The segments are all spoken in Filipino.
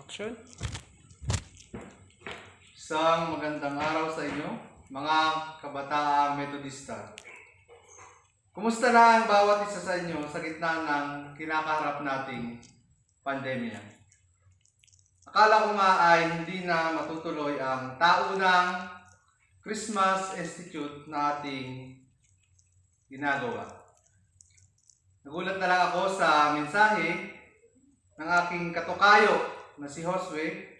Action. Isang magandang araw sa inyo, mga kabataang Metodista. Kumusta na ang bawat isa sa inyo sa gitna ng kinakaharap nating pandemya? Akala ko nga ay hindi na matutuloy ang taunang Christmas Institute na ating ginagawa. Nagulat na lang ako sa mensahe ng aking katukayo na si Josue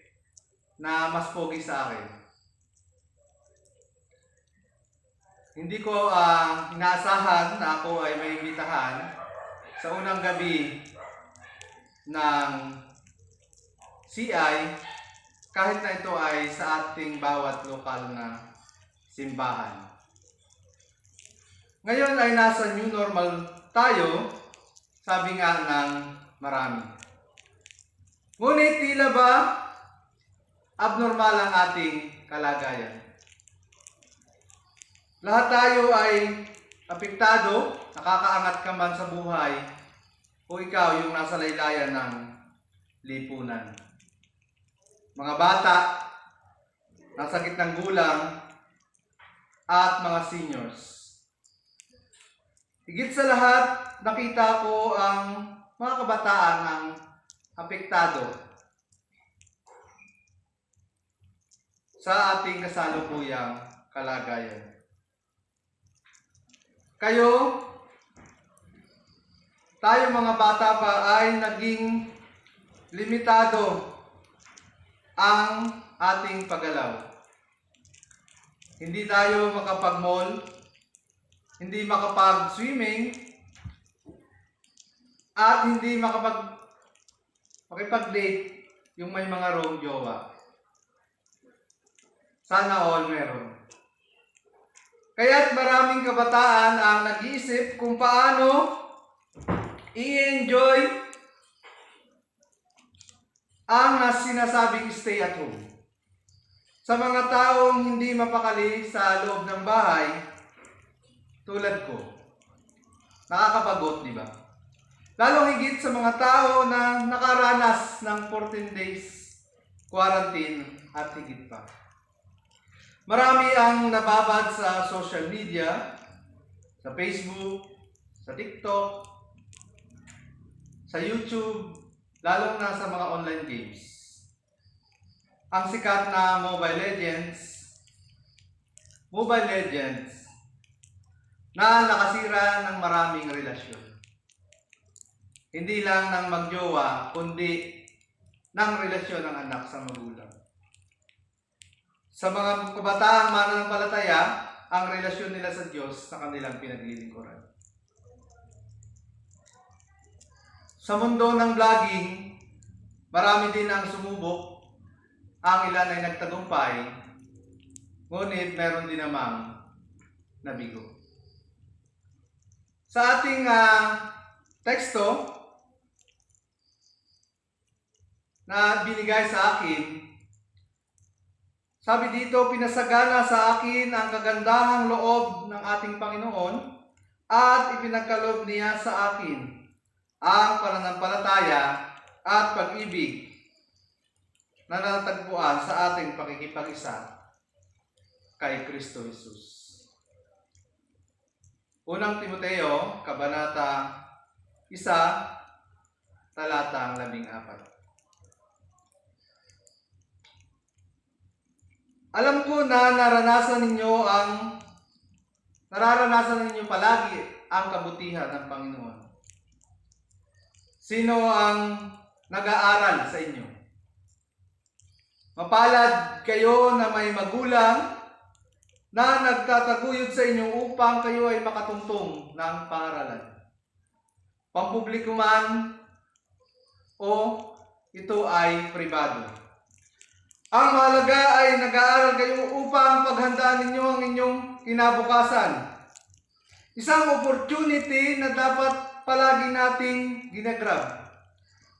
na mas pogi sa akin. Hindi ko inaasahan na ako ay may imbitahan sa unang gabi ng CI kahit na ito ay sa ating bawat lokal na simbahan. Ngayon ay nasa new normal tayo, sabi nga ng marami. Ngunit tila ba abnormal ang ating kalagayan? Lahat tayo ay apektado, nakakaangat ka man sa buhay, o ikaw yung nasa laylayan ng lipunan. Mga bata, nasa gitnang gulang, at mga seniors. Higit sa lahat, nakita ko ang mga kabataan ang apektado sa ating kasalukuyang kalagayan. Tayo mga bata pa ay naging limitado ang ating paggalaw. Hindi tayo makapag-mall, hindi makapag-swimming, at hindi makipag-date yung may mga wrong jowa. Sana all meron. Kaya't maraming kabataan ang nag-iisip kung paano i-enjoy ang sinasabing stay at home. Sa mga taong hindi mapakali sa loob ng bahay, tulad ko, nakakabagot, di ba? Lalong higit sa mga tao na nakaranas ng 14 days quarantine at higit pa. Marami ang nababad sa social media, sa Facebook, sa TikTok, sa YouTube, lalong na sa mga online games. Ang sikat na Mobile Legends na nakasira ng maraming relasyon. Hindi lang ng magjowa, kundi ng relasyon ng anak sa magulang. Sa mga kabataang mananampalataya, ang relasyon nila sa Diyos sa kanilang pinaglilingkuran. Sa mundo ng vlogging, marami din ang sumubok, ang ilan ay nagtagumpay, ngunit meron din namang nabigo. Sa ating teksto na binigay sa akin, sabi dito, pinasagana sa akin ang kagandahang loob ng ating Panginoon at ipinagkaloob niya sa akin ang pananampalataya at pag-ibig na natagpuan sa ating pakikipag-isa kay Kristo Jesus. Unang Timoteo, Kabanata 1, talatang 14. Alam ko na nararanasan ninyo palagi ang kabutihan ng Panginoon. Sino ang nag-aaral sa inyo? Mapalad kayo na may magulang na nagtataguyod sa inyo upang kayo ay makatungtong ng paaralan. Pampubliko man o ito ay pribado. Ang mahalaga ay nag-aaral kayo upang paghandaan ninyo ang inyong kinabukasan. Isang opportunity na dapat palagi nating ginagrab.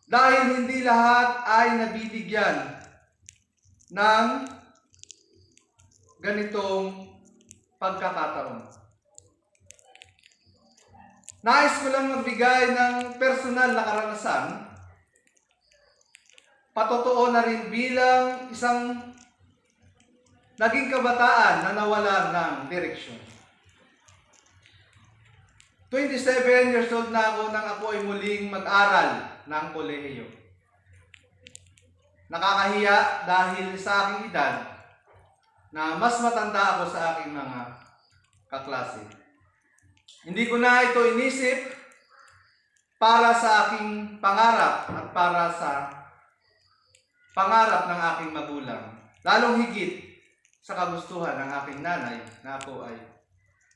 Dahil hindi lahat ay nabibigyan ng ganitong pagkakataon. Nais ko lang magbigay ng personal na karanasan patotoo na rin bilang isang naging kabataan na nawalan ng direksyon. 27 years old na ako nang ako ay muling mag-aral ng kolehiyo. Nakakahiya dahil sa aking edad na mas matanda ako sa aking mga kaklase. Hindi ko na ito inisip para sa aking pangarap at para sa pangarap ng aking magulang. Lalong higit sa kagustuhan ng aking nanay na ako ay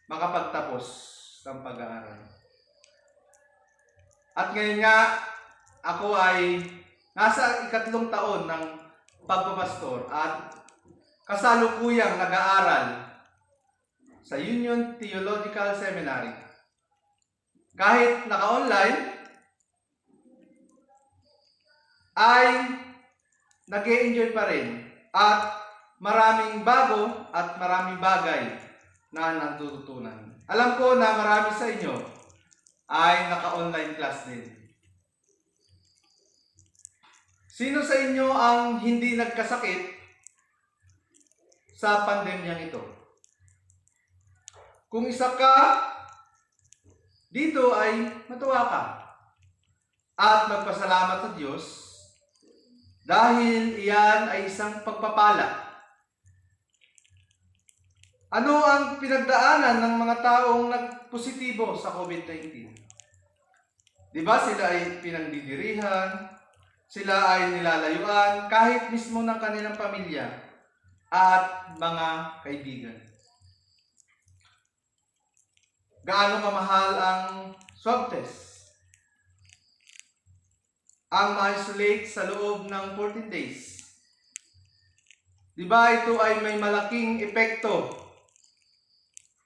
makapagtapos ng pag-aaral. At ngayon nga, ako ay nasa 3 taon ng pagpapastor at kasalukuyang nag-aaral sa Union Theological Seminary. Kahit naka-online, ay nag-e-enjoy pa rin at maraming bago at maraming bagay na natututunan. Alam ko na marami sa inyo ay naka-online class din. Sino sa inyo ang hindi nagkasakit sa pandemyang ito? Kung isa ka, dito ay matuwa ka at magpasalamat sa Diyos dahil iyan ay isang pagpapala. Ano ang pinagdaanan ng mga taong nagpositibo sa COVID-19? Di ba sila ay pinagdidirihan, sila ay nilalayuan kahit mismo ng kanilang pamilya at mga kaibigan. Gaano kamahal ang swab test? Ang ma-isolate sa loob ng 14 days. Di ba ito ay may malaking epekto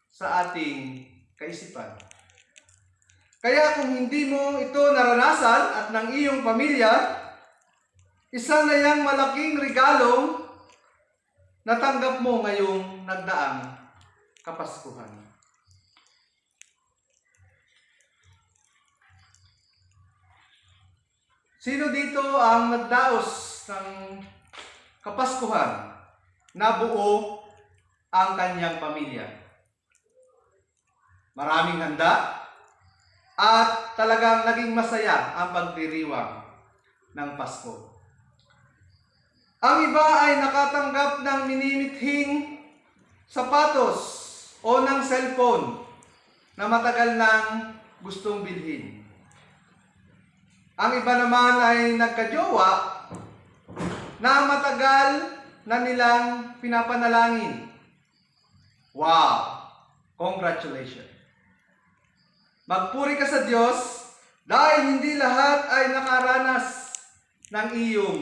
sa ating kaisipan? Kaya kung hindi mo ito naranasan at ng iyong pamilya, isa na yang malaking regalong natanggap mo ngayong nagdaang Kapaskuhan. Sino dito ang nagdaos ng Kapaskuhan na buo ang kanyang pamilya? Maraming handa at talagang naging masaya ang pagdiriwang ng Pasko. Ang iba ay nakatanggap ng minimithing sapatos o ng cellphone na matagal nang gustong bilhin. Ang iba naman ay nagkajowa na matagal na nilang pinapanalangin. Wow! Congratulations! Magpuri ka sa Diyos dahil hindi lahat ay nakaranas ng iyong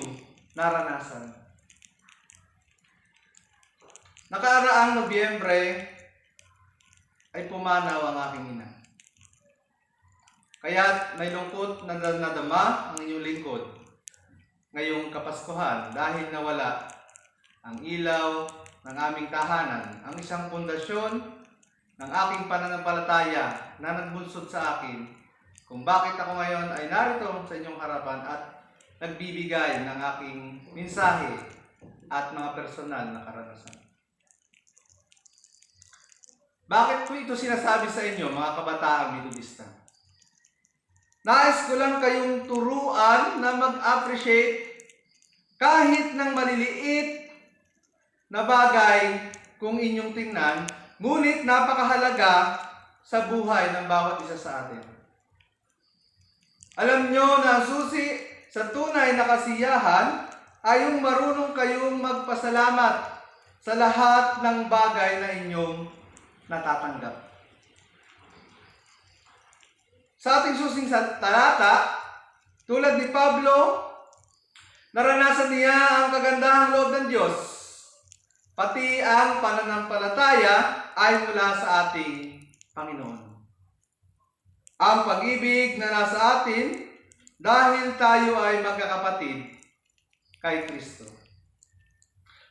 naranasan. Nakaraang Nobyembre ay pumanaw ang aking ina. Kaya't may lungkot na nadama ang inyong lingkod ngayong Kapaskuhan dahil nawala ang ilaw ng aming tahanan, ang isang pundasyon ng aking pananampalataya na nagbunsod sa akin kung bakit ako ngayon ay narito sa inyong harapan at nagbibigay ng aking mensahe at mga personal na karanasan. Bakit ko ito sinasabi sa inyo, mga kabataang Metodista? Nais ko lang kayong turuan na mag-appreciate kahit ng maliliit na bagay kung inyong tingnan, ngunit napakahalaga sa buhay ng bawat isa sa atin. Alam nyo na susi sa tunay na kasiyahan ay yung marunong kayong magpasalamat sa lahat ng bagay na inyong natatanggap. Sa ating susing talata, tulad ni Pablo, naranasan niya ang kagandahang loob ng Diyos. Pati ang pananampalataya ay mula sa ating Panginoon. Ang pag-ibig na nasa atin dahil tayo ay magkakapatid kay Kristo.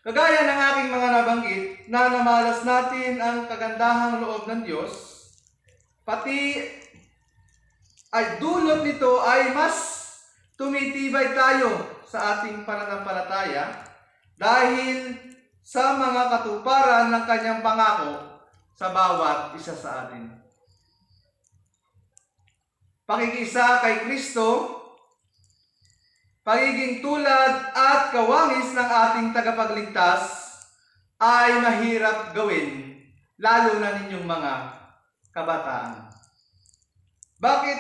Kagaya ng aking mga nabanggit na namalas natin ang kagandahang loob ng Diyos, pati ay dulot nito ay mas tumitibay tayo sa ating pananampalataya dahil sa mga katuparan ng kanyang pangako sa bawat isa sa atin. Pakikisa kay Kristo, pagiging tulad at kawangis ng ating tagapagligtas ay mahirap gawin, lalo na ninyong mga kabataan. Bakit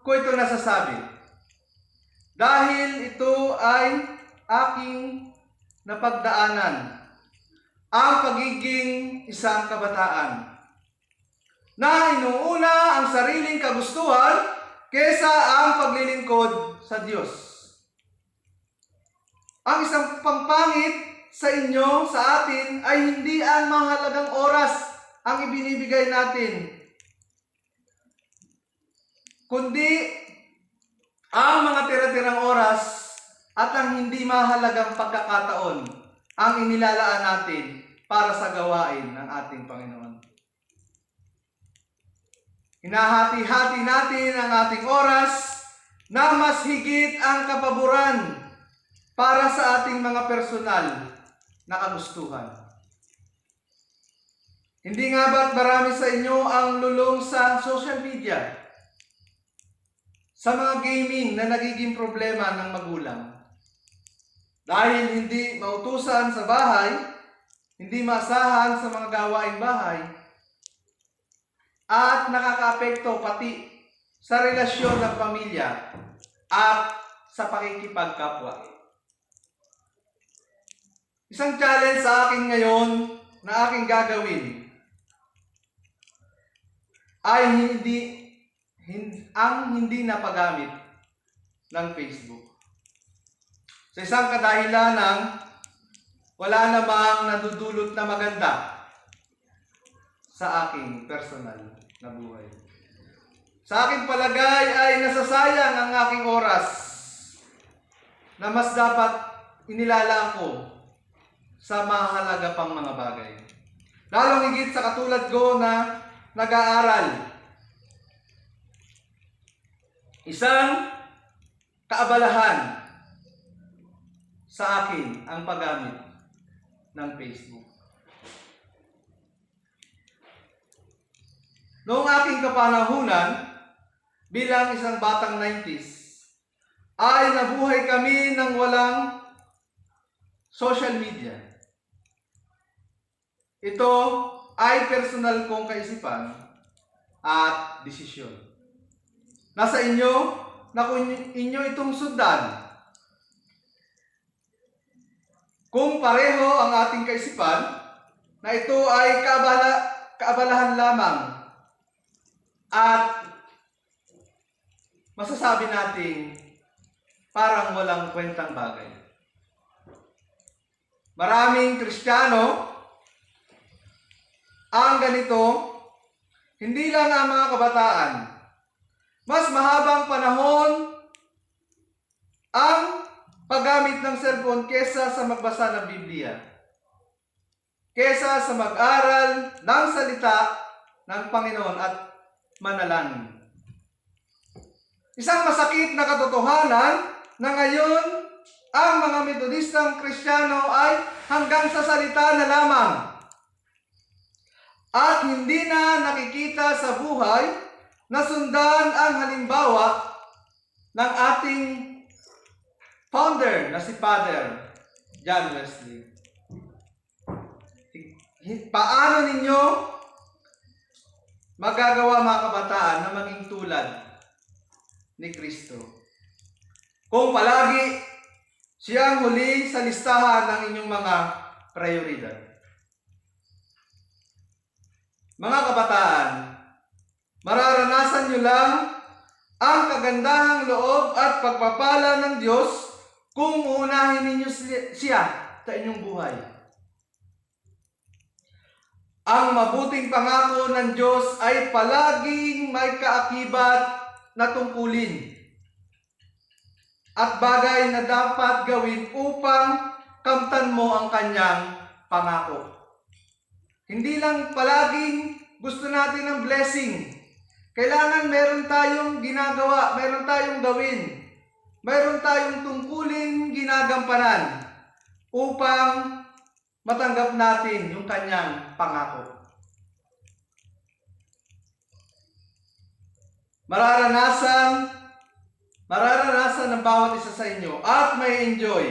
ko ito nasasabi? Dahil ito ay aking napagdaanan, ang pagiging isang kabataan, na inuuna ang sariling kagustuhan kesa ang paglilingkod sa Diyos. Ang isang pampangit sa inyo, sa atin, ay hindi ang mahalagang oras ang ibinibigay natin, kundi ang mga tira-tirang oras at ang hindi mahalagang pagkakataon ang inilalaan natin para sa gawain ng ating Panginoon. Hinahati-hati natin ang ating oras na mas higit ang kapaboran para sa ating mga personal na kagustuhan. Hindi nga ba't marami sa inyo ang lulong sa social media, sa mga gaming na nagiging problema ng magulang? Dahil hindi mautusan sa bahay, hindi maasahan sa mga gawaing bahay, at nakakaapekto pati sa relasyon ng pamilya at sa pakikipagkapwa. Isang challenge sa akin ngayon na aking gagawin ay hindi na paggamit ng Facebook. Sa isang kadahilan ng wala namang nadudulot na maganda sa aking personal na buhay. Sa aking palagay ay nasasayang ang aking oras na mas dapat inilalaan ko sa mahalaga pang mga bagay. Lalong higit sa katulad ko na nag-aaral. Isang kaabalahan sa akin ang paggamit ng Facebook. Noong aking kapanahunan, bilang isang batang 90s, ay nabuhay kami ng walang social media. Ito ay personal kong kaisipan at desisyon. Nasa inyo na kung inyo itong sundan. Kung pareho ang ating kaisipan na ito ay kaabalahan lamang at masasabi nating parang walang kwentang bagay. Maraming Kristiyano ang ganito, hindi lang ang mga kabataan. Mas mahabang panahon ang paggamit ng cellphone kesa sa magbasa ng Biblia, kesa sa mag-aral ng salita ng Panginoon at manalangin. Isang masakit na katotohanan na ngayon ang mga Metodistang Kristiyano ay hanggang sa salita na lamang at hindi na nakikita sa buhay na sundan ang halimbawa ng ating founder na si Father John Wesley. Paano ninyo magagawa mga kabataan na maging tulad ni Kristo kung palagi siyang huli sa listahan ng inyong mga prioridad? Mga kabataan, mararanasan nyo lang ang kagandahang loob at pagpapala ng Diyos kung uunahin ninyo siya sa inyong buhay. Ang mabuting pangako ng Diyos ay palaging may kaakibat na tungkulin at bagay na dapat gawin upang kamtan mo ang kanyang pangako. Hindi lang palaging gusto natin ng blessing. Kailangan meron tayong ginagawa, meron tayong gawin. mayroon tayong tungkulin ginagampanan upang matanggap natin yung kanyang pangako. Mararanasan ng bawat isa sa inyo at may enjoy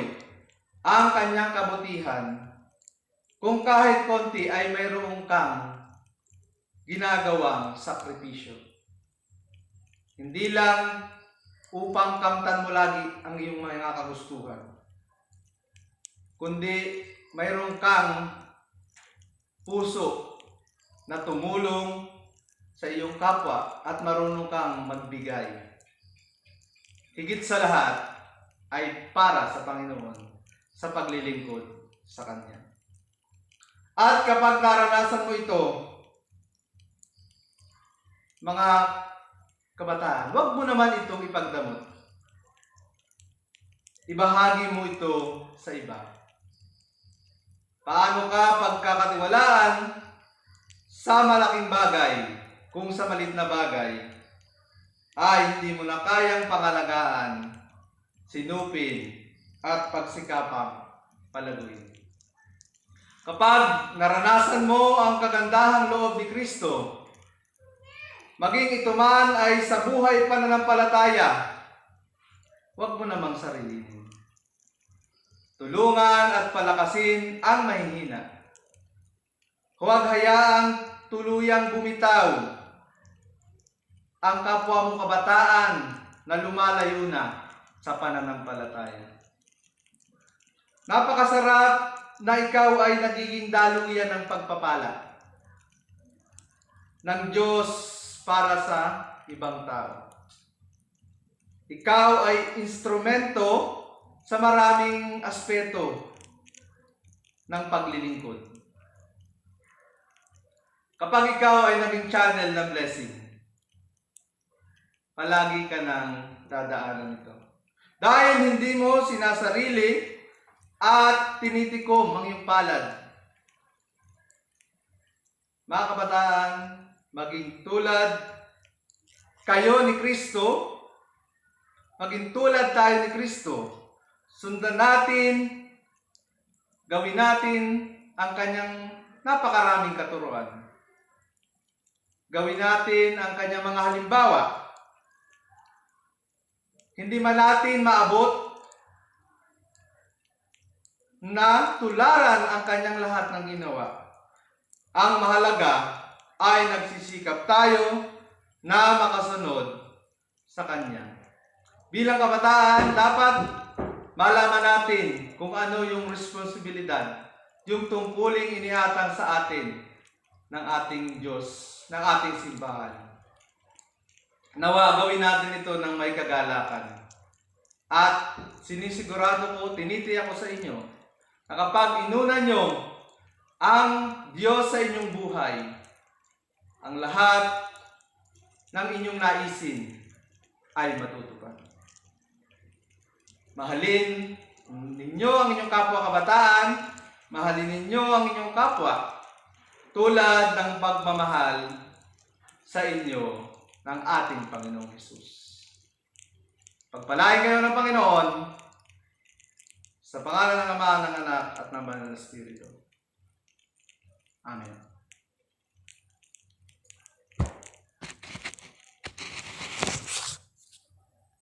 ang kanyang kabutihan kung kahit konti ay mayroong kang ginagawang sakripisyo. Hindi lang upang kamtan mo lagi ang iyong mga kagustuhan, kundi mayroong kang puso na tumulong sa iyong kapwa at marunong kang magbigay. Higit sa lahat ay para sa Panginoon sa paglilingkod sa Kanya. At kapag naranasan mo ito, mga kabataan, huwag mo naman itong ipagdamot. Ibahagi mo ito sa iba. Paano ka pagkakatiwalaan sa malaking bagay kung sa maliit na bagay ay hindi mo na kayang pangalagaan, sinupin, at pagsikapang palaguin. Kapag naranasan mo ang kagandahang loob ni Kristo, maging ito man ay sa buhay pananampalataya, huwag mo namang sarilinin. Tulungan at palakasin ang mahihina. Huwag hayaang tuluyang bumitaw ang kapwa mo kabataan na lumalayo na sa pananampalataya. Napakasarap na ikaw ay nagiging daluyan ng pagpapala ng Diyos para sa ibang tao. Ikaw ay instrumento sa maraming aspeto ng paglilingkod. Kapag ikaw ay naging channel ng blessing, palagi ka nang dadaanan ito. Dahil hindi mo sinasarili at tinitikom ang iyong palad. Mga kabataan, maging tulad kayo ni Kristo, maging tulad tayo ni Kristo, sundan natin, gawin natin ang kanyang napakaraming katuruan. Gawin natin ang kanyang mga halimbawa. Hindi man natin maabot na tularan ang kanyang lahat ng ginawa. Ang mahalaga ay nagsisikap tayo na makasunod sa kanya. Bilang kabataan, dapat malaman natin kung ano yung responsibilidad, yung tungkuling inihatag sa atin ng ating Diyos, ng ating simbahan. Nawa, gawin natin ito ng may kagalakan. At sinisigurado ko, tinitiyak ko sa inyo, na kapag inuna nyo ang Diyos sa inyong buhay, ang lahat ng inyong naisin ay matutupad. Mahalin ninyo ang inyong kapwa kabataan, mahalin ninyo ang inyong kapwa, tulad ng pagmamahal sa inyo ng ating Panginoong Hesus. Pagpalain kayo ng Panginoon sa pangalan ng Ama, ng Anak, at ng Banal na Espiritu. Amen.